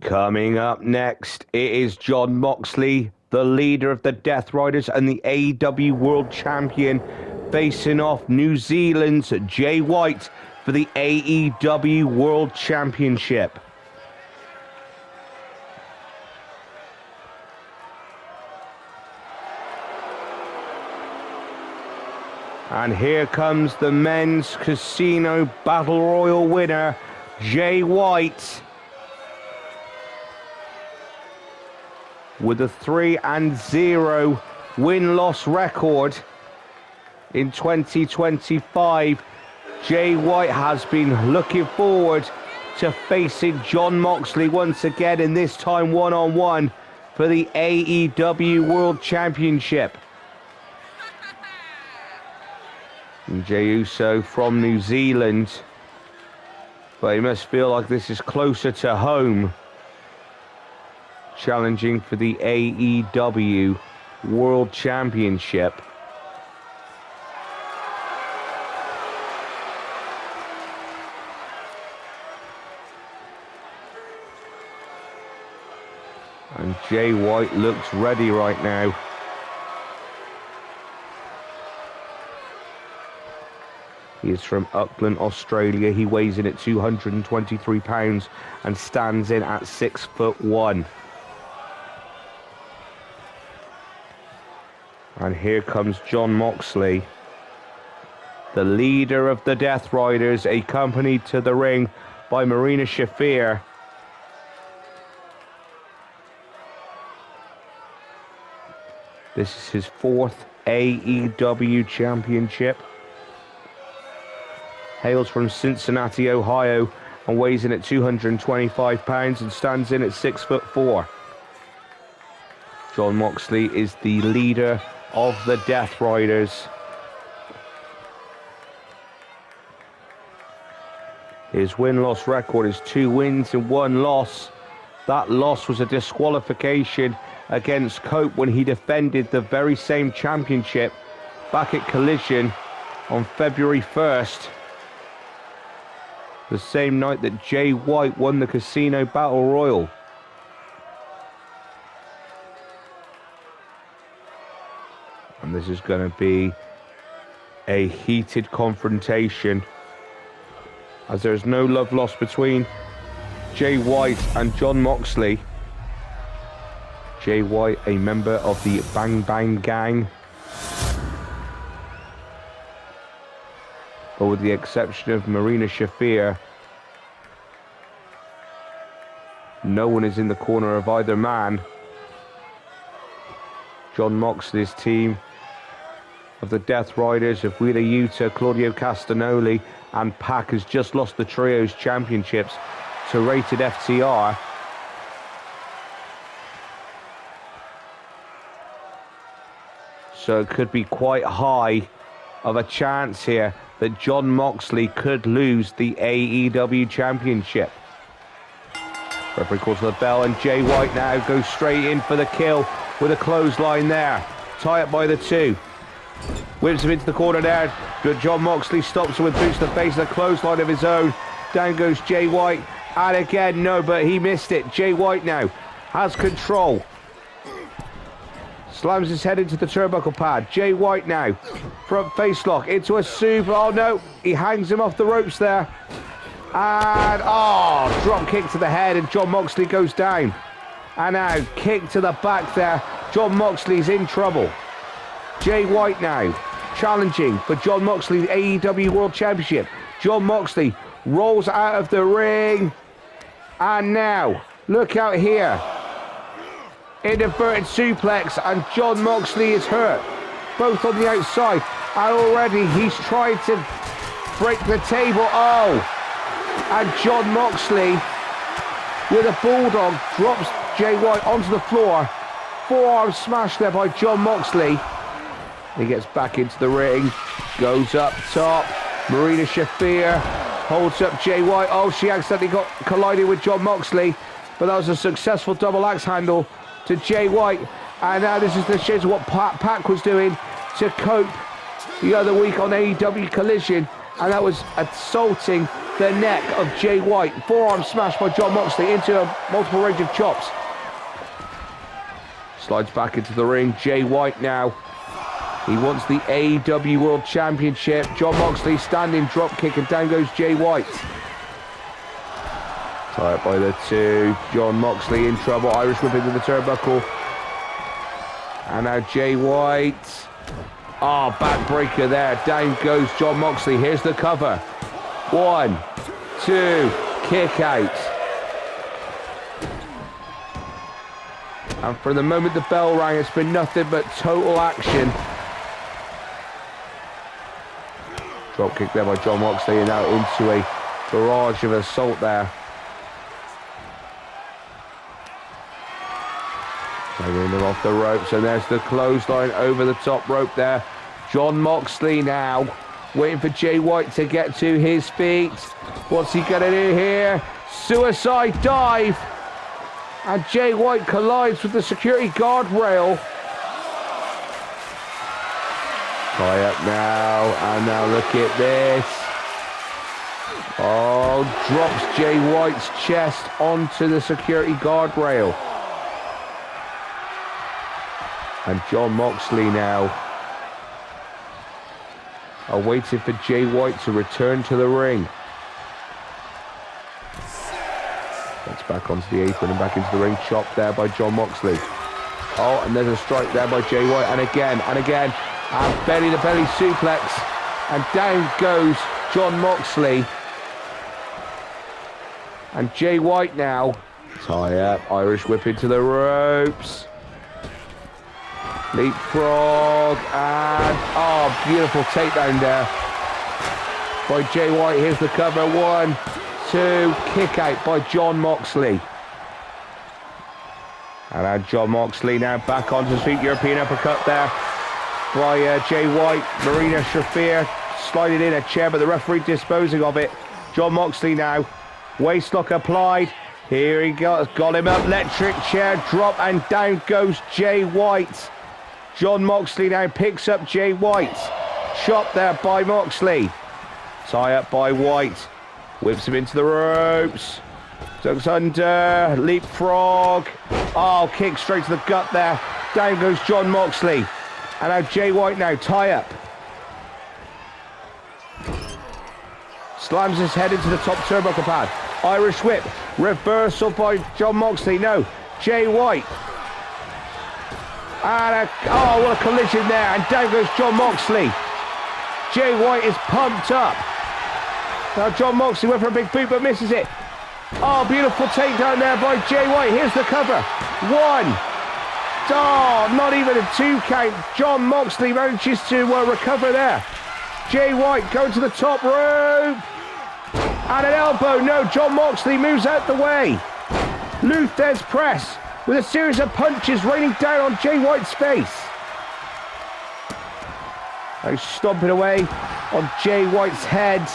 Coming up next, it is Jon Moxley, the leader of the Death Riders and the AEW World Champion, facing off New Zealand's Jay White for the AEW World Championship. And here comes the Men's Casino Battle Royal winner, Jay White, with a 3-0 win-loss record in 2025. Jay White has been looking forward to facing Jon Moxley once again, and this time one-on-one for the AEW World Championship. And Jey Uso from New Zealand, but he must feel like this is closer to home, challenging for the AEW World Championship. And Jay White looks ready right now. He is from Auckland, Australia. He weighs in at 223 pounds and stands in at 6'1". And here comes Jon Moxley, the leader of the Death Riders, accompanied to the ring by Marina Shafir. This is his 4th AEW championship. Hails from Cincinnati, Ohio, and weighs in at 225 pounds and stands in at 6'4". Jon Moxley is the leader of the Death Riders. His win-loss record is 2 wins and 1 loss. That loss was a disqualification against Cope when he defended the very same championship back at Collision on February 1st. The same night that Jay White won the Casino Battle Royal. And this is going to be a heated confrontation, as there is no love lost between Jay White and Jon Moxley. Jay White, a member of the Bang Bang Gang, but with the exception of Marina Shafir, no one is in the corner of either man. Jon Moxley's team of the Death Riders of Wheeler Yuta, Claudio Castagnoli and Pac has just lost the Trios Championships to Rated FTR. So it could be quite high of a chance here that Jon Moxley could lose the AEW Championship. Referee calls for the bell, and Jay White now goes straight in for the kill with a clothesline there. Tie up by the 2. Whips him into the corner there, but Jon Moxley stops him with boots to the face and a clothesline of his own. Down goes Jay White, and again, no, but he missed it. Jay White now has control. Slams his head into the turnbuckle pad. Jay White now, front face lock into a super. Oh no, he hangs him off the ropes there. And drop kick to the head, and Jon Moxley goes down. And now kick to the back there. Jon Moxley's in trouble. Jay White now challenging for Jon Moxley, the AEW World Championship. Jon Moxley rolls out of the ring. And now, look out here. Inverted suplex, and Jon Moxley is hurt. Both on the outside. And already he's tried to break the table. And Jon Moxley with a bulldog drops Jay White onto the floor. Forearm smash there by Jon Moxley. He gets back into the ring, goes up top. Marina Shafir holds up Jay White. She accidentally got collided with Jon Moxley, but that was a successful double axe handle to Jay White. And now this is the shades of what Pac was doing to Cope the other week on AEW Collision, and that was assaulting the neck of Jay White. Forearm smash by Jon Moxley into a multiple range of chops. Slides back into the ring. Jay White now. He wants the AEW World Championship. Jon Moxley standing drop kick, and down goes Jay White. Tie up by the two. Jon Moxley in trouble. Irish whip into the turnbuckle. And now Jay White. Oh, backbreaker there. Down goes Jon Moxley. Here's the cover. 1, 2, kick out. And from the moment the bell rang, it's been nothing but total action. Drop kick there by Jon Moxley, and now into a barrage of assault there. Taking them off the ropes, and there's the clothesline over the top rope there. Jon Moxley now waiting for Jay White to get to his feet. What's he going to do here? Suicide dive. And Jay White collides with the security guardrail. Tie up now, and now look at this. Oh, drops Jay White's chest onto the security guardrail. And Jon Moxley now are waiting for Jay White to return to the ring. Gets back onto the apron and back into the ring. Chopped there by Jon Moxley. Oh, and there's a strike there by Jay White. And again, and again. And belly-to-belly suplex. And down goes Jon Moxley. And Jay White now. Tie up. Irish whip into the ropes. Leapfrog. And, oh, beautiful takedown there by Jay White. Here's the cover. 1, 2, kick out by Jon Moxley. And now Jon Moxley now back onto his feet. European uppercut there by Jay White. Marina Shafir sliding in a chair, but the referee disposing of it. Jon Moxley now. Waistlock applied. Here he goes. Got him up. Electric chair drop, and down goes Jay White. Jon Moxley now picks up Jay White. Chop there by Moxley. Tie up by White. Whips him into the ropes. Ducks under. Leapfrog. Oh, kick straight to the gut there. Down goes Jon Moxley. And now Jay White now. Tie up. Slams his head into the top turnbuckle pad. Irish whip. Reversal by Jon Moxley. No. Jay White. And oh, what a collision there. And down goes Jon Moxley. Jay White is pumped up. Now Jon Moxley went for a big boot but misses it. Oh, beautiful takedown there by Jay White. Here's the cover. 1. Oh, not even a 2 count. Jon Moxley manages to recover there. Jay White going to the top rope. And an elbow. No, Jon Moxley moves out the way. Luthez press with a series of punches raining down on Jay White's face. Now stomping away on Jay White's head.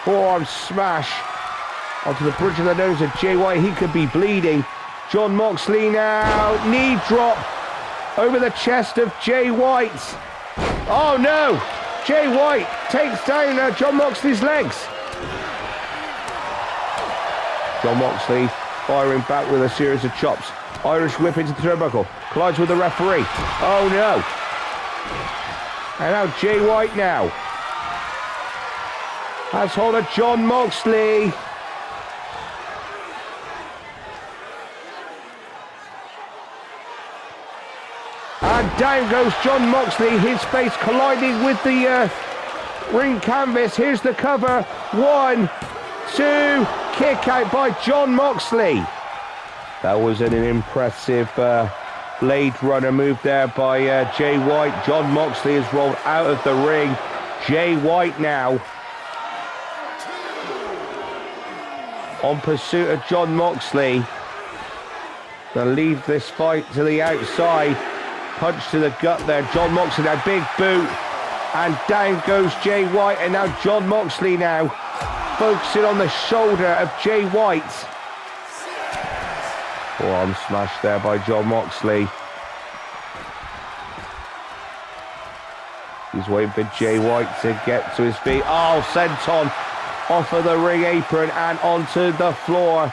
Forearm smash onto the bridge of the nose of Jay White. He could be bleeding. Jon Moxley now. Knee drop over the chest of Jay White. Oh no! Jay White takes down Jon Moxley's legs. Jon Moxley firing back with a series of chops. Irish whip into the turnbuckle. Collides with the referee. Oh no! And now Jay White now has hold of Jon Moxley. And down goes Jon Moxley, his face colliding with the ring canvas. Here's the cover. 1, 2, kick out by Jon Moxley. That was an impressive Blade Runner move there by Jay White. Jon Moxley is rolled out of the ring. Jay White now on pursuit of Jon Moxley. Gonna leave this fight to the outside. Punch to the gut there. Jon Moxley now, big boot. And down goes Jay White. And now Jon Moxley now focusing on the shoulder of Jay White. Forearm smash there by Jon Moxley. He's waiting for Jay White to get to his feet. Oh, senton off of the ring apron and onto the floor.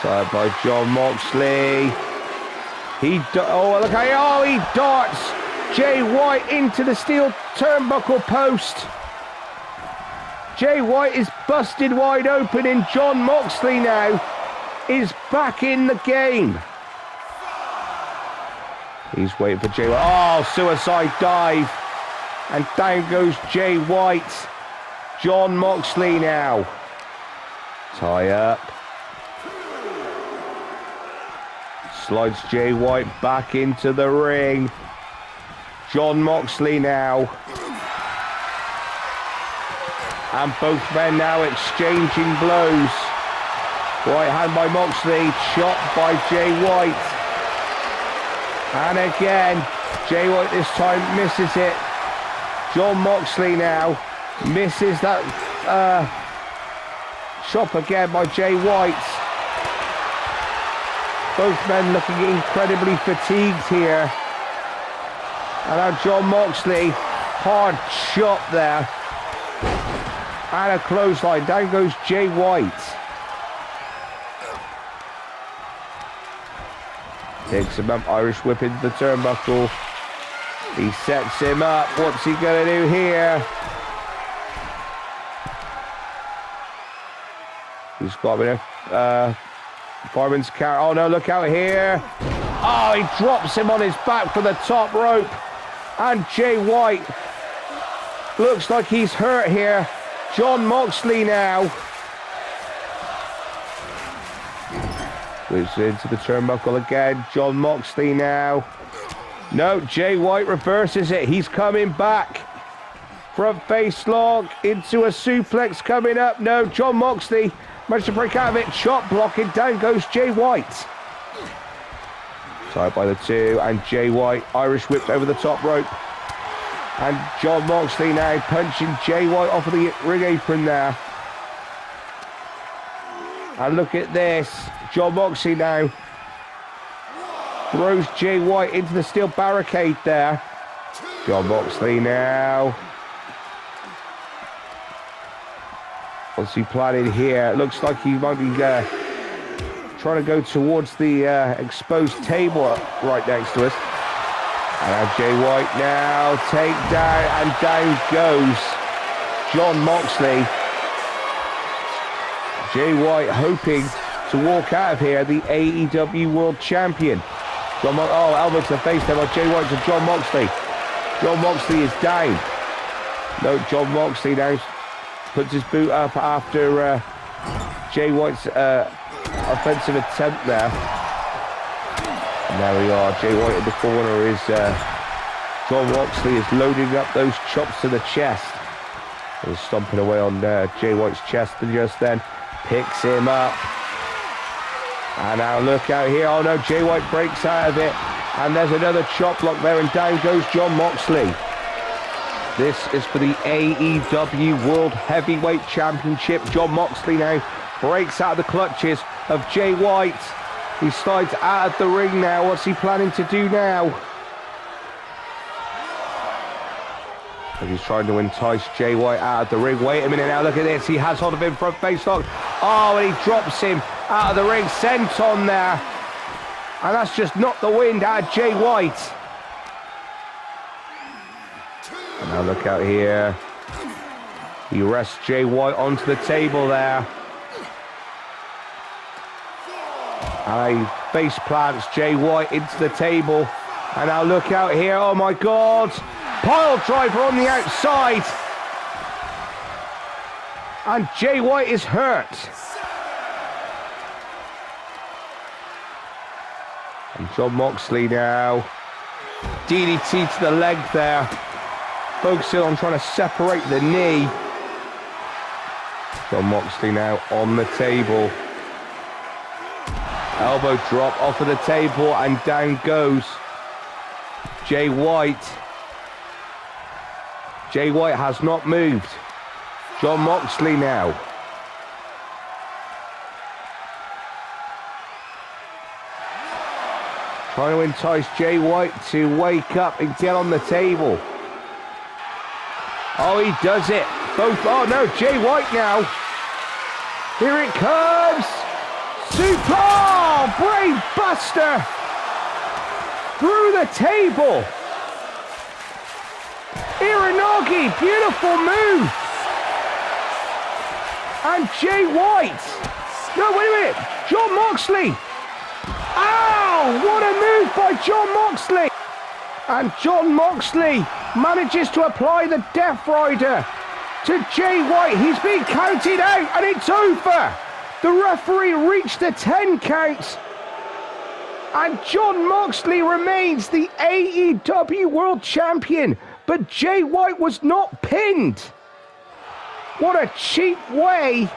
Tied by John Moxley. He darts Jay White into the steel turnbuckle post. Jay White is busted wide open, and John Moxley now is back in the game. He's waiting for Jay White. Oh, suicide dive. And down goes Jay White. John Moxley now. Tie up. Slides Jay White back into the ring. John Moxley now. And both men now exchanging blows. Right hand by Moxley, shot by Jay White. And again, Jay White this time misses it. John Moxley now misses that shot again by Jay White. Both men looking incredibly fatigued here. And now John Moxley, hard shot there. And a clothesline, down goes Jay White. Takes him up, Irish whip into the turnbuckle. He sets him up. What's he going to do here? He's got a bit of fireman's carry. Oh no, look out here. Oh, he drops him on his back for the top rope. And Jay White looks like he's hurt here. John Moxley now. Moves into the turnbuckle again. John Moxley now. No, Jay White reverses it. He's coming back. Front face lock into a suplex coming up. No, John Moxley managed to break out of it. Chop blocking. Down goes Jay White. Tied by the two. And Jay White Irish whipped over the top rope. And John Moxley now punching Jay White off of the ring apron there. And look at this. John Moxley now throws Jay White into the steel barricade there. John Moxley now. What's he planning here? Looks like he might be trying to go towards the exposed table right next to us. And now Jay White now take down, and down goes John Moxley. Jay White hoping to walk out of here the AEW World Champion. Elbow to the face there by Jay White to John Moxley. John Moxley is down. No, John Moxley now puts his boot up after Jay White's offensive attempt there. And there we are, Jay White in the corner is John Moxley is loading up those chops to the chest. He's stomping away on Jay White's chest, and just then picks him up. And now look out here. Oh no, Jay White breaks out of it. And there's another chop block there, and down goes John Moxley. This is for the AEW World Heavyweight Championship. John Moxley now breaks out of the clutches of Jay White. He slides out of the ring now. What's he planning to do now? He's trying to entice Jay White out of the ring. Wait a minute now, look at this. He has hold of him front face lock. Oh, and he drops him out of the ring. Senton there. And that's just knocked the wind out of Jay White. And now look out here. He rests Jay White onto the table there. And he face plants Jay White into the table. And now look out here. Oh my God. Pile driver on the outside. And Jay White is hurt. And John Moxley now. DDT to the leg there. Focusing on trying to separate the knee. John Moxley now on the table. Elbow drop off of the table, and down goes Jay White. Jay White has not moved. John Moxley now. Trying to entice Jay White to wake up and get on the table. Oh, he does it. Both. Oh, no, Jay White now. Here it comes. Super. Oh, Brave Buster. Through the table. Iranagi, beautiful move. And Jay White. No, wait a minute. Jon Moxley. Ow! What a move by Jon Moxley. And Jon Moxley manages to apply the Death Rider to Jay White. He's been counted out and it's over. The referee reached the 10 count. And Jon Moxley remains the AEW World Champion. But Jay White was not pinned. What a cheap way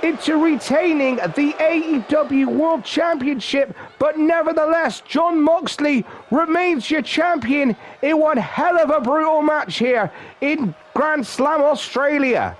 into retaining the AEW World Championship. But nevertheless, Jon Moxley remains your champion in one hell of a brutal match here in Grand Slam, Australia.